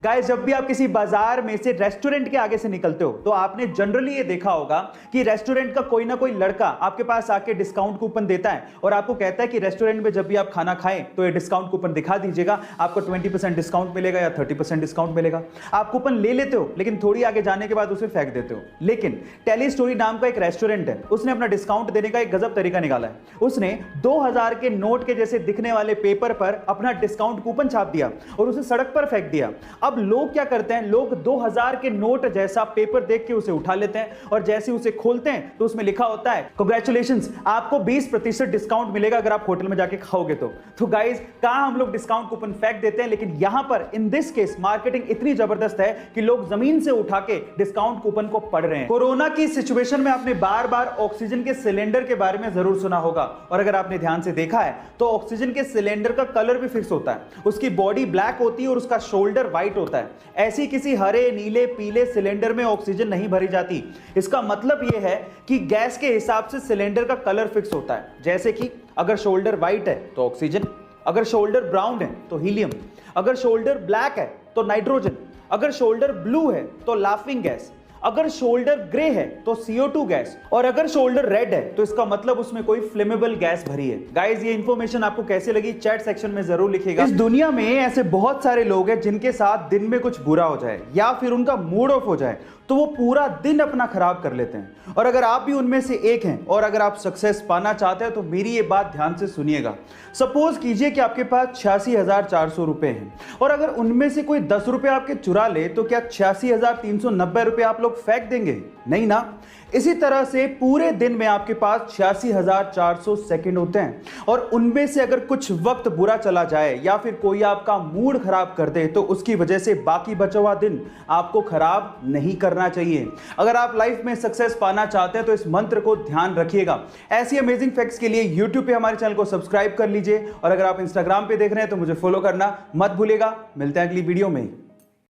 Guys, जब भी आप किसी बाजार में से रेस्टोरेंट के आगे से निकलते हो तो आपने जनरली ये देखा होगा कि रेस्टोरेंट का कोई ना कोई लड़का आपके पास आके डिस्काउंट कूपन देता है और आपको कहता है कि रेस्टोरेंट में जब भी आप खाना खाएं तो ये डिस्काउंट कूपन दिखा दीजिएगा, आपको 20% डिस्काउंट मिलेगा या 30% डिस्काउंट मिलेगा। आप कूपन ले लेते हो लेकिन थोड़ी आगे जाने के बाद उसे फेंक देते हो। लेकिन टेली स्टोरी नाम का एक रेस्टोरेंट है, उसने अपना डिस्काउंट देने का एक गजब तरीका निकाला है। उसने 2000 के नोट के जैसे दिखने वाले पेपर पर अपना डिस्काउंट कूपन छाप दिया और उसे सड़क पर फेंक दिया। अब लोग क्या करते हैं, लोग 2000 के नोट जैसा पेपर देख के उसे उठा लेते हैं और जैसे उसे खोलते हैं तो उसमें लिखा होता है कांग्रेचुलेशंस, आपको 20% डिस्काउंट मिलेगा अगर आप होटल में जाके खाओगे तो गाइस, कहां हम लोग डिस्काउंट कूपन फेंक देते हैं, लेकिन यहां पर इन दिस केस मार्केटिंग इतनी जबरदस्त है कि लोग जमीन से उठा के डिस्काउंट कूपन को पढ़ रहे हैं। कोरोना की सिचुएशन में आपने बार बार ऑक्सीजन के सिलेंडर के बारे में जरूर सुना होगा और अगर आपने ध्यान से देखा है तो ऑक्सीजन के सिलेंडर का कलर भी फिक्स होता है, उसकी बॉडी ब्लैक होती है और उसका शोल्डर व्हाइट होता है। ऐसी किसी हरे नीले पीले सिलेंडर में ऑक्सीजन नहीं भरी जाती। इसका मतलब यह है कि गैस के हिसाब से सिलेंडर का कलर फिक्स होता है, जैसे कि अगर शोल्डर व्हाइट है तो ऑक्सीजन, अगर शोल्डर ब्राउन है तो हीलियम, अगर शोल्डर ब्लैक है तो नाइट्रोजन, अगर शोल्डर ब्लू है तो लाफिंग गैस, अगर शोल्डर ग्रे है तो CO2 गैस और अगर शोल्डर रेड है तो इसका मतलब उसमें कोई फ्लेमेबल गैस भरी है। गाइस, ये इंफॉर्मेशन आपको कैसे लगी चैट सेक्शन में जरूर लिखिएगा। इस दुनिया में ऐसे बहुत सारे लोग हैं जिनके साथ दिन में कुछ बुरा हो जाए या फिर उनका मूड ऑफ हो जाए तो वो पूरा दिन अपना खराब कर लेते हैं, और अगर आप भी उनमें से एक हैं और अगर आप सक्सेस पाना चाहते हैं तो मेरी ये बात ध्यान से सुनिएगा। सपोज कीजिए कि आपके पास 86,400 रुपए हैं और अगर उनमें से कोई 10 रुपए आपके चुरा ले तो क्या 86,390 रुपए आप लोग फेंक देंगे? नहीं ना। इसी तरह से पूरे दिन में आपके पास 86,400 सेकंड होते हैं और उनमें से अगर कुछ वक्त बुरा चला जाए या फिर कोई आपका मूड खराब कर दे तो उसकी वजह से बाकी बचा हुआ दिन आपको खराब नहीं करना चाहिए। अगर आप लाइफ में सक्सेस पाना चाहते हैं तो इस मंत्र को ध्यान रखिएगा। ऐसी अमेजिंग फैक्ट्स के लिए YouTube पे हमारे चैनल को सब्सक्राइब कर लीजिए और अगर आप Instagram पे देख रहे हैं तो मुझे फॉलो करना मत भूलिएगा। मिलते हैं अगली वीडियो में।